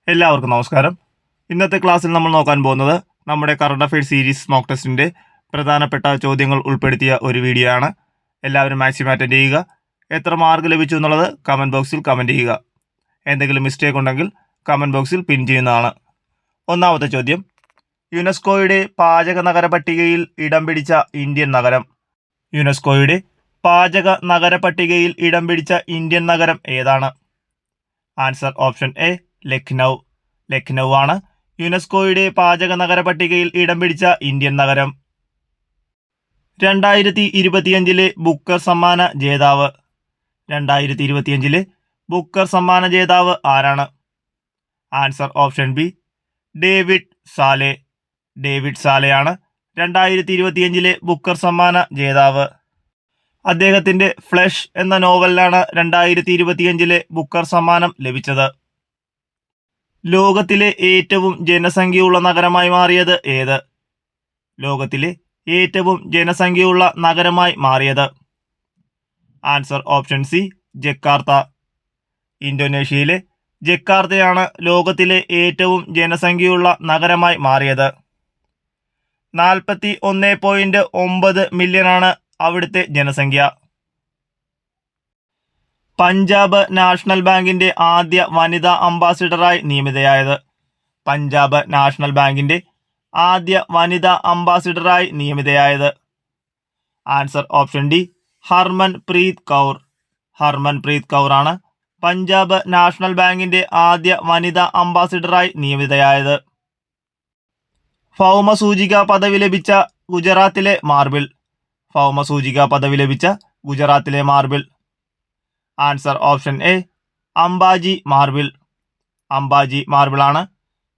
എല്ലാവർക്കും നമസ്കാരം. ഇന്നത്തെ ക്ലാസ്സിൽ നമ്മൾ നോക്കാൻ പോകുന്നത് നമ്മുടെ കറണ്ട് അഫയേഴ്സ് സീരീസ് മോക്ക് ടെസ്റ്റിൻ്റെ പ്രധാനപ്പെട്ട ചോദ്യങ്ങൾ ഉൾപ്പെടുത്തിയ ഒരു വീഡിയോ ആണ്. എല്ലാവരും മാക്സിമം അറ്റൻഡ് ചെയ്യുക. എത്ര മാർക്ക് ലഭിച്ചു എന്നുള്ളത് കമൻറ്റ് ബോക്സിൽ കമൻറ്റ് ചെയ്യുക. എന്തെങ്കിലും മിസ്റ്റേക്ക് ഉണ്ടെങ്കിൽ കമൻറ്റ് ബോക്സിൽ പിൻ ചെയ്യുന്നതാണ്. ഒന്നാമത്തെ ചോദ്യം, യുനെസ്കോയുടെ പാചക നഗര പട്ടികയിൽ ഇടം പിടിച്ച ഇന്ത്യൻ നഗരം. യുനെസ്കോയുടെ പാചക നഗര പട്ടികയിൽ ഇടം പിടിച്ച ഇന്ത്യൻ നഗരം ഏതാണ്? Answer option A Lucknow. Lucknow ആണ് യുനെസ്കോയുടെ പാചക നഗര പട്ടികയിൽ ഇടം പിടിച്ച ഇന്ത്യൻ നഗരം. 2025 ബുക്കർ സമ്മാന ജേതാവ്. 2025 ബുക്കർ സമ്മാന ജേതാവ് ആരാണ്? Answer option b David Szalay. David സാലെയാണ് 2025 ബുക്കർ സമ്മാന ജേതാവ്. അദ്ദേഹത്തിൻ്റെ ഫ്ലഷ് എന്ന നോവലിനാണ് 2025 ബുക്കർ സമ്മാനം ലഭിച്ചത്. ലോകത്തിലെ ഏറ്റവും ജനസംഖ്യയുള്ള നഗരമായി മാറിയത് ഏത്? ലോകത്തിലെ ഏറ്റവും ജനസംഖ്യയുള്ള നഗരമായി മാറിയത്. Answer option c Jakarta. ഇന്തോനേഷ്യയിലെ ജക്കാർത്തയാണ് ലോകത്തിലെ ഏറ്റവും ജനസംഖ്യയുള്ള നഗരമായി മാറിയത്. 41.9 മില്യണാണ് അവിടുത്തെ ജനസംഖ്യ. പഞ്ചാബ് നാഷണൽ ബാങ്കിന്റെ ആദ്യ വനിതാ അംബാസിഡറായി നിയമിതയായത്. പഞ്ചാബ് നാഷണൽ ബാങ്കിന്റെ ആദ്യ വനിതാ അംബാസിഡറായി നിയമിതയായത്. Answer option d Harmanpreet Kaur. Harmanpreet Kaur ആണ് പഞ്ചാബ് നാഷണൽ ബാങ്കിന്റെ ആദ്യ വനിതാ അംബാസിഡറായി നിയമിതയായത്. ഭൗമസൂചിക പദവി ലഭിച്ച ഗുജറാത്തിലെ മാർബിൾ. ഭൗമസൂചിക പദവി ലഭിച്ച ഗുജറാത്തിലെ marble. Answer option A Ambaji marble. Ambaji marble ആണ്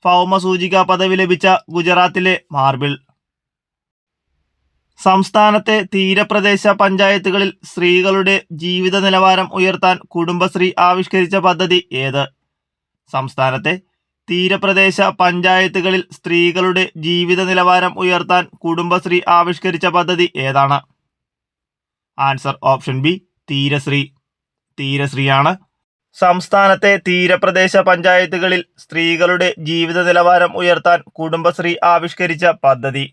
ഭൗമസൂചിക പദവി ലഭിച്ച ഗുജറാത്തിലെ മാർബിൾ. സംസ്ഥാനത്തെ തീരപ്രദേശ പഞ്ചായത്തുകളിൽ സ്ത്രീകളുടെ ജീവിത നിലവാരം ഉയർത്താൻ കുടുംബശ്രീ ആവിഷ്കരിച്ച പദ്ധതി ഏത്? സംസ്ഥാനത്തെ തീരപ്രദേശ പഞ്ചായത്തുകളിൽ സ്ത്രീകളുടെ ജീവിത നിലവാരം ഉയർത്താൻ കുടുംബശ്രീ ആവിഷ്കരിച്ച പദ്ധതി ഏതാണ്? Answer option b Theerashree. തീരശ്രീയാണ് സംസ്ഥാനത്തെ തീരപ്രദേശ പഞ്ചായത്തുകളിൽ സ്ത്രീകളുടെ ജീവിത നിലവാരം ഉയർത്താൻ കുടുംബശ്രീ ആവിഷ്കരിച്ച പദ്ധതി.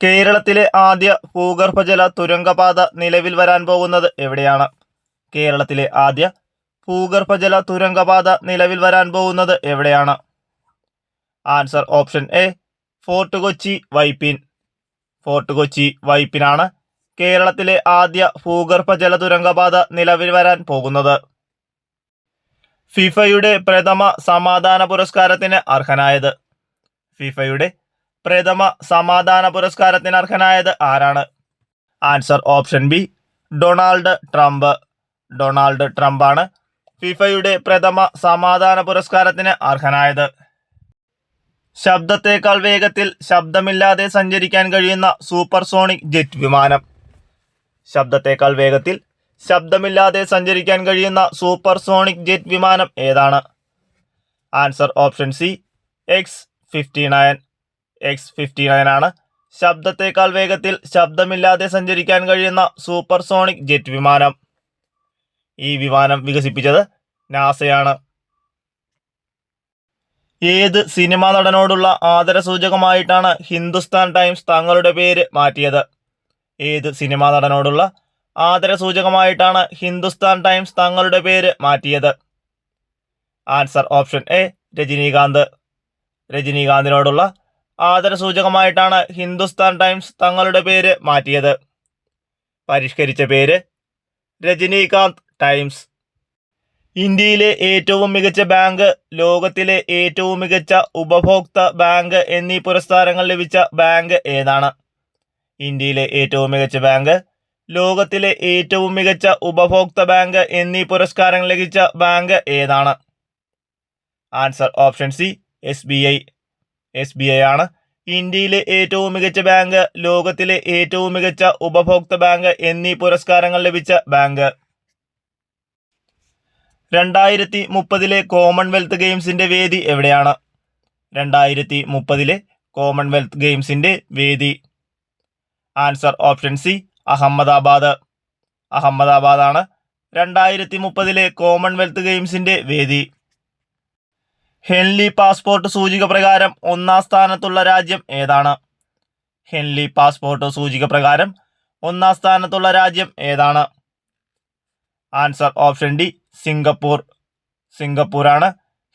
കേരളത്തിലെ ആദ്യ ഭൂഗർഭജല തുരങ്കപാത നിലവിൽ വരാൻ പോകുന്നത് എവിടെയാണ്? കേരളത്തിലെ ആദ്യ ഭൂഗർഭജല തുരങ്കപാത നിലവിൽ വരാൻ പോകുന്നത് എവിടെയാണ്? Answer option a fort Kochi Vypin. Fort Kochi വൈപ്പിനാണ് കേരളത്തിലെ ആദ്യ ഭൂഗർഭജല തുരങ്കപാത നിലവിൽ വരാൻ പോകുന്നത്. ഫിഫയുടെ പ്രഥമ സമാധാന പുരസ്കാരത്തിന് അർഹനായത്. ഫിഫയുടെ പ്രഥമ സമാധാന പുരസ്കാരത്തിന് അർഹനായത് ആരാണ്? Answer option B Donald Trump. Donald Trump ആണ് ഫിഫയുടെ പ്രഥമ സമാധാന പുരസ്കാരത്തിന് അർഹനായത്. ശബ്ദത്തേക്കാൾ വേഗത്തിൽ ശബ്ദമില്ലാതെ സഞ്ചരിക്കാൻ കഴിയുന്ന സൂപ്പർസോണിക് ജെറ്റ് വിമാനം. ശബ്ദത്തേക്കാൾ വേഗത്തിൽ ശബ്ദമില്ലാതെ സഞ്ചരിക്കാൻ കഴിയുന്ന സൂപ്പർസോണിക് ജെറ്റ് വിമാനം ഏതാണ്? Answer option C X-59. X-59 ആണ് ശബ്ദത്തേക്കാൾ വേഗത്തിൽ ശബ്ദമില്ലാതെ സഞ്ചരിക്കാൻ കഴിയുന്ന സൂപ്പർസോണിക് ജെറ്റ് വിമാനം. ഈ വിമാനം വികസിപ്പിച്ചത് നാസയാണ്. ഏത് സിനിമാ നടനോടുള്ള ആദരസൂചകമായിട്ടാണ് ഹിന്ദുസ്ഥാൻ ടൈംസ് തങ്ങളുടെ പേര് മാറ്റിയത്? ഏത് സിനിമാ നടനോടുള്ള ആദരസൂചകമായിട്ടാണ് ഹിന്ദുസ്ഥാൻ ടൈംസ് തങ്ങളുടെ പേര് മാറ്റിയത്? Answer option a Rajinikanth. രജനീകാന്തിനോടുള്ള ആദരസൂചകമായിട്ടാണ് ഹിന്ദുസ്ഥാൻ ടൈംസ് തങ്ങളുടെ പേര് മാറ്റിയത്. പരിഷ്കരിച്ച പേര് രജനീകാന്ത് ടൈംസ്. ഇന്ത്യയിലെ ഏറ്റവും മികച്ച ബാങ്ക്, ലോകത്തിലെ ഏറ്റവും മികച്ച ഉപഭോക്തൃ ബാങ്ക് എന്നീ പുരസ്കാരങ്ങൾ ലഭിച്ച ബാങ്ക് ഏതാണ്? ഇന്ത്യയിലെ ഏറ്റവും മികച്ച ബാങ്ക്, ലോകത്തിലെ ഏറ്റവും മികച്ച ഉപഭോക്തൃ ബാങ്ക് എന്നീ പുരസ്കാരങ്ങൾ ലഭിച്ച ബാങ്ക് ഏതാണ്? Answer option C SBI. SBI ആണ് ഇന്ത്യയിലെ ഏറ്റവും മികച്ച ബാങ്ക്, ലോകത്തിലെ ഏറ്റവും മികച്ച ഉപഭോക്തൃ ബാങ്ക് എന്നീ പുരസ്കാരങ്ങൾ ലഭിച്ച ബാങ്ക്. 2030 കോമൺവെൽത്ത് ഗെയിംസിന്റെ വേദി എവിടെയാണ്? 2030 കോമൺവെൽത്ത് ഗെയിംസിന്റെ വേദി. Answer option C Ahmedabad. അഹമ്മദാബാദാണ് 2030 കോമൺവെൽത്ത് ഗെയിംസിന്റെ വേദി. ഹെൻലി പാസ്പോർട്ട് സൂചിക പ്രകാരം ഒന്നാം സ്ഥാനത്തുള്ള രാജ്യം ഏതാണ്? ഹെൻലി പാസ്പോർട്ട് സൂചിക പ്രകാരം ഒന്നാം സ്ഥാനത്തുള്ള രാജ്യം ഏതാണ്? Answer option D Singapore. സിംഗപ്പൂരാണ്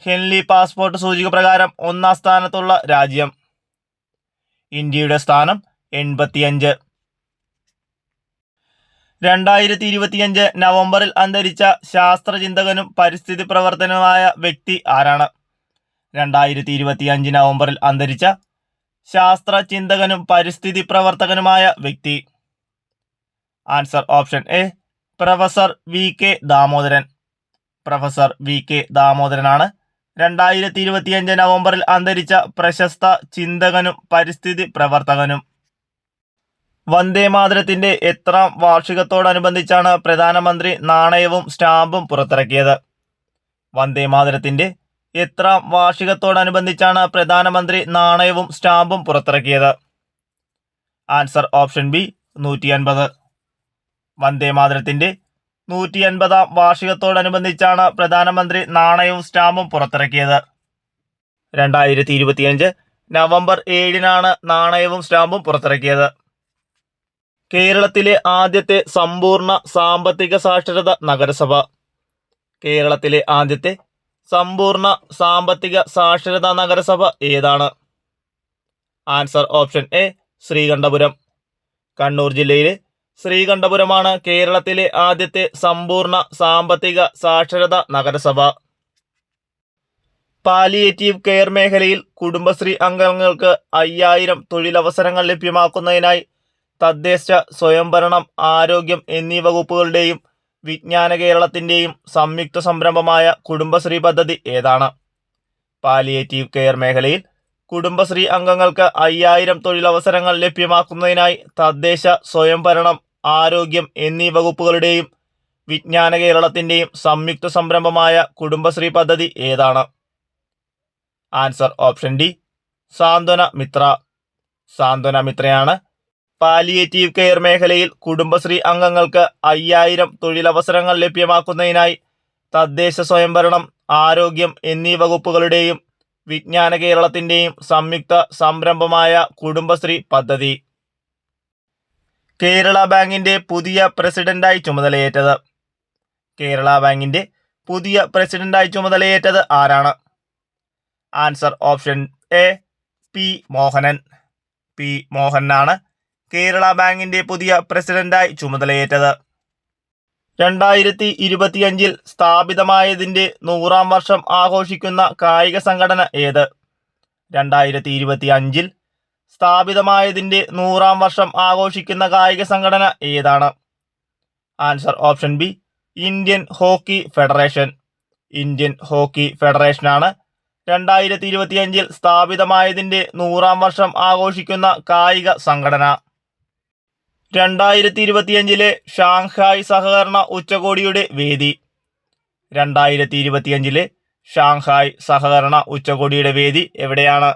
ഹെൻലി പാസ്പോർട്ട് സൂചിക പ്രകാരം ഒന്നാം സ്ഥാനത്തുള്ള രാജ്യം. ഇന്ത്യയുടെ സ്ഥാനം 85. 2025 നവംബറിൽ അന്തരിച്ച ശാസ്ത്രചിന്തകനും പരിസ്ഥിതി പ്രവർത്തനവുമായ വ്യക്തി ആരാണ്? 2025 നവംബറിൽ അന്തരിച്ച ശാസ്ത്രചിന്തകനും പരിസ്ഥിതി പ്രവർത്തകനുമായ വ്യക്തി. Answer option A professor V K Damodaran. Professor V K ദാമോദരനാണ് 2025 നവംബറിൽ അന്തരിച്ച പ്രശസ്ത ചിന്തകനും പരിസ്ഥിതി പ്രവർത്തകനും. വന്ദേമാതരത്തിന്റെ എത്രാം വാർഷികത്തോടനുബന്ധിച്ചാണ് പ്രധാനമന്ത്രി നാണയവും സ്റ്റാമ്പും പുറത്തിറക്കിയത്? വന്ദേമാതരത്തിന്റെ എത്രാം വാർഷികത്തോടനുബന്ധിച്ചാണ് പ്രധാനമന്ത്രി നാണയവും സ്റ്റാമ്പും പുറത്തിറക്കിയത്? Answer option B 150. വന്ദേമാതരത്തിന്റെ 150-ാം വാർഷികത്തോടനുബന്ധിച്ചാണ് പ്രധാനമന്ത്രി നാണയവും സ്റ്റാമ്പും പുറത്തിറക്കിയത്. 2025 നവംബർ 7-നാണ് നാണയവും സ്റ്റാമ്പും പുറത്തിറക്കിയത്. കേരളത്തിലെ ആദ്യത്തെ സമ്പൂർണ്ണ സാമ്പത്തിക സാക്ഷരത നഗരസഭ. കേരളത്തിലെ ആദ്യത്തെ സമ്പൂർണ്ണ സാമ്പത്തിക സാക്ഷരതാ നഗരസഭ ഏതാണ്? Answer option A Sreekandapuram. Kannur ജില്ലയിലെ ശ്രീകണ്ഠപുരമാണ് കേരളത്തിലെ ആദ്യത്തെ സമ്പൂർണ്ണ സാമ്പത്തിക സാക്ഷരതാ നഗരസഭ. പാലിയേറ്റീവ് കെയർ മേഖലയിൽ കുടുംബശ്രീ അംഗങ്ങൾക്ക് 5000 തൊഴിലവസരങ്ങൾ ലഭ്യമാക്കുന്നതിനായി തദ്ദേശ സ്വയംഭരണം, ആരോഗ്യം എന്നീ വകുപ്പുകളുടെയും വിജ്ഞാന കേരളത്തിൻ്റെയും സംയുക്ത സംരംഭമായ കുടുംബശ്രീ പദ്ധതി ഏതാണ്? പാലിയേറ്റീവ് കെയർ മേഖലയിൽ കുടുംബശ്രീ അംഗങ്ങൾക്ക് 5000 തൊഴിലവസരങ്ങൾ ലഭ്യമാക്കുന്നതിനായി തദ്ദേശ സ്വയംഭരണം, ആരോഗ്യം എന്നീ വകുപ്പുകളുടെയും വിജ്ഞാന കേരളത്തിൻ്റെയും സംയുക്ത സംരംഭമായ കുടുംബശ്രീ പദ്ധതി ഏതാണ്? ആൻസർ ഓപ്ഷൻ ഡി സാന്ത്വന മിത്ര. സാന്ത്വന മിത്രയാണ് പാലിയേറ്റീവ് കെയർ മേഖലയിൽ കുടുംബശ്രീ അംഗങ്ങൾക്ക് 5000 തൊഴിലവസരങ്ങൾ ലഭ്യമാക്കുന്നതിനായി തദ്ദേശ സ്വയംഭരണം, ആരോഗ്യം എന്നീ വകുപ്പുകളുടെയും വിജ്ഞാന കേരളത്തിൻ്റെയും സംയുക്ത സംരംഭമായ കുടുംബശ്രീ പദ്ധതി. കേരള ബാങ്കിന്റെ പുതിയ പ്രസിഡന്റായി ചുമതലയേറ്റത്? കേരള ബാങ്കിന്റെ പുതിയ പ്രസിഡന്റായി ചുമതലയേറ്റത് ആരാണ്? Answer option A P Mohanan. P മോഹനാണ് കേരള ബാങ്കിന്റെ പുതിയ പ്രസിഡന്റായി ചുമതലയേറ്റത്. 2025 സ്ഥാപിതമായതിന്റെ 100-ാം വർഷം ആഘോഷിക്കുന്ന കായിക സംഘടന ഏത്? 2025 സ്ഥാപിതമായതിന്റെ 100-ാം വർഷം ആഘോഷിക്കുന്ന കായിക സംഘടന ഏതാണ്? Answer option B Indian Hockey Federation. Indian Hockey ഫെഡറേഷനാണ് 2025 സ്ഥാപിതമായതിന്റെ 100-ാം വർഷം ആഘോഷിക്കുന്ന കായിക സംഘടന. 2025 ഷാങ്ഹായ് സഹകരണ ഉച്ചകോടിയുടെ വേദി. 2025 ഷാങ്ഹായ് സഹകരണ ഉച്ചകോടിയുടെ വേദി എവിടെയാണ്?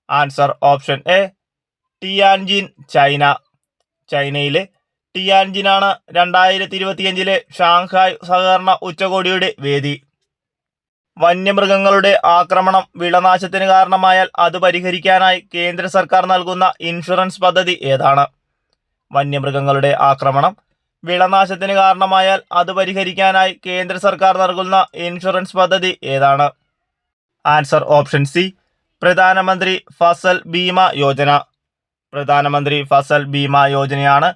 Answer option A Tianjin, China. ചൈനയിലെ ടിയാൻജിനാണ് 2025 ഷാങ്ഹായ് സഹകരണ ഉച്ചകോടിയുടെ വേദി. വന്യമൃഗങ്ങളുടെ ആക്രമണം വിളനാശത്തിന് കാരണമായാൽ അത് പരിഹരിക്കാനായി കേന്ദ്ര സർക്കാർ നൽകുന്ന ഇൻഷുറൻസ് പദ്ധതി ഏതാണ്? വന്യമൃഗങ്ങളുടെ ആക്രമണം വിളനാശത്തിന് കാരണമായാൽ അത് പരിഹരിക്കാനായി കേന്ദ്ര സർക്കാർ നൽകുന്ന ഇൻഷുറൻസ് പദ്ധതി ഏതാണ്? ആൻസർ ഓപ്ഷൻ സി പ്രധാനമന്ത്രി ഫസൽ ബീമ യോജന. പ്രധാനമന്ത്രി ഫസൽ ബീമ യോജനയാണ്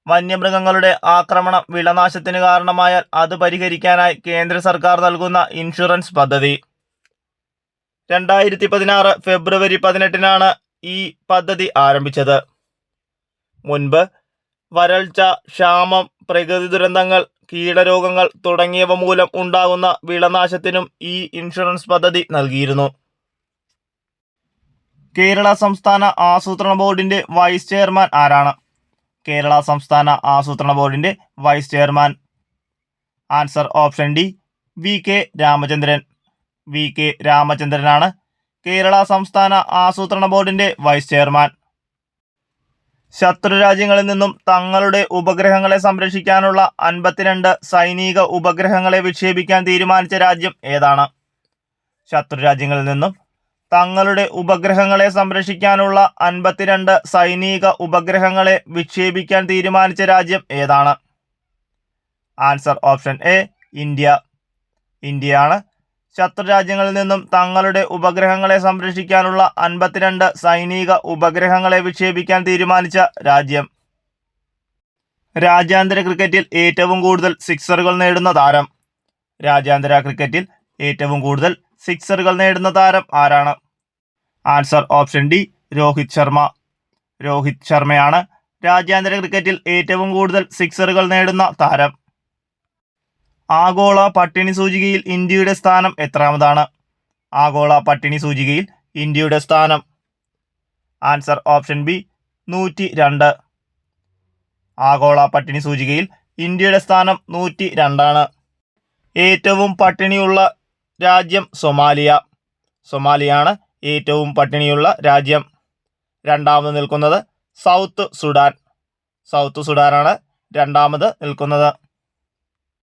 വന്യമൃഗങ്ങളുടെ ആക്രമണം വിളനാശത്തിന് കാരണമായാൽ അത് പരിഹരിക്കാനായി കേന്ദ്ര സർക്കാർ നൽകുന്ന ഇൻഷുറൻസ് പദ്ധതി. 2016 ഫെബ്രുവരി 18-നാണ് ഈ പദ്ധതി ആരംഭിച്ചത്. മുൻപ് വരൾച്ച, ക്ഷാമം, പ്രകൃതി ദുരന്തങ്ങൾ, കീടരോഗങ്ങൾ തുടങ്ങിയവ മൂലം ഉണ്ടാകുന്ന വിളനാശത്തിനും ഈ ഇൻഷുറൻസ് പദ്ധതി നൽകിയിരുന്നു. കേരള സംസ്ഥാന ആസൂത്രണ ബോർഡിന്റെ വൈസ് ചെയർമാൻ ആരാണ്? കേരള സംസ്ഥാന ആസൂത്രണ ബോർഡിന്റെ vice chairman. Answer option D V K Ramachandran. V K രാമചന്ദ്രനാണ് കേരള സംസ്ഥാന ആസൂത്രണ ബോർഡിന്റെ വൈസ് ചെയർമാൻ. ശത്രുരാജ്യങ്ങളിൽ നിന്നും തങ്ങളുടെ ഉപഗ്രഹങ്ങളെ സംരക്ഷിക്കാനുള്ള 52 സൈനിക ഉപഗ്രഹങ്ങളെ വിക്ഷേപിക്കാൻ തീരുമാനിച്ച രാജ്യം ഏതാണ്? ശത്രുരാജ്യങ്ങളിൽ നിന്നും തങ്ങളുടെ ഉപഗ്രഹങ്ങളെ സംരക്ഷിക്കാനുള്ള 52 സൈനിക ഉപഗ്രഹങ്ങളെ വിക്ഷേപിക്കാൻ തീരുമാനിച്ച രാജ്യം ഏതാണ്? Answer option A India. ഇന്ത്യയാണ് ശത്രുരാജ്യങ്ങളിൽ നിന്നും തങ്ങളുടെ ഉപഗ്രഹങ്ങളെ സംരക്ഷിക്കാനുള്ള 52 സൈനിക ഉപഗ്രഹങ്ങളെ വിക്ഷേപിക്കാൻ തീരുമാനിച്ച രാജ്യം. രാജ്യാന്തര ക്രിക്കറ്റിൽ ഏറ്റവും കൂടുതൽ സിക്സറുകൾ നേടുന്ന താരം. രാജ്യാന്തര ക്രിക്കറ്റിൽ ഏറ്റവും കൂടുതൽ സിക്സറുകൾ നേടുന്ന താരം ആരാണ്? Answer option D Rohit Sharma. Rohit ശർമ്മയാണ് രാജ്യാന്തര ക്രിക്കറ്റിൽ ഏറ്റവും കൂടുതൽ സിക്സറുകൾ നേടുന്ന താരം. ആഗോള പട്ടിണി സൂചികയിൽ ഇന്ത്യയുടെ സ്ഥാനം എത്രാമതാണ്? ആഗോള പട്ടിണി സൂചികയിൽ ഇന്ത്യയുടെ സ്ഥാനം. Answer option B 102. ആഗോള പട്ടിണി സൂചികയിൽ ഇന്ത്യയുടെ സ്ഥാനം 102. ഏറ്റവും പട്ടിണിയുള്ള രാജ്യം സൊമാലിയ. സൊമാലിയാണ് ഏറ്റവും പട്ടിണിയുള്ള രാജ്യം. രണ്ടാമത് നിൽക്കുന്നത് സൗത്ത് സുഡാൻ. സൗത്ത് സുഡാനാണ് രണ്ടാമത് നിൽക്കുന്നത്.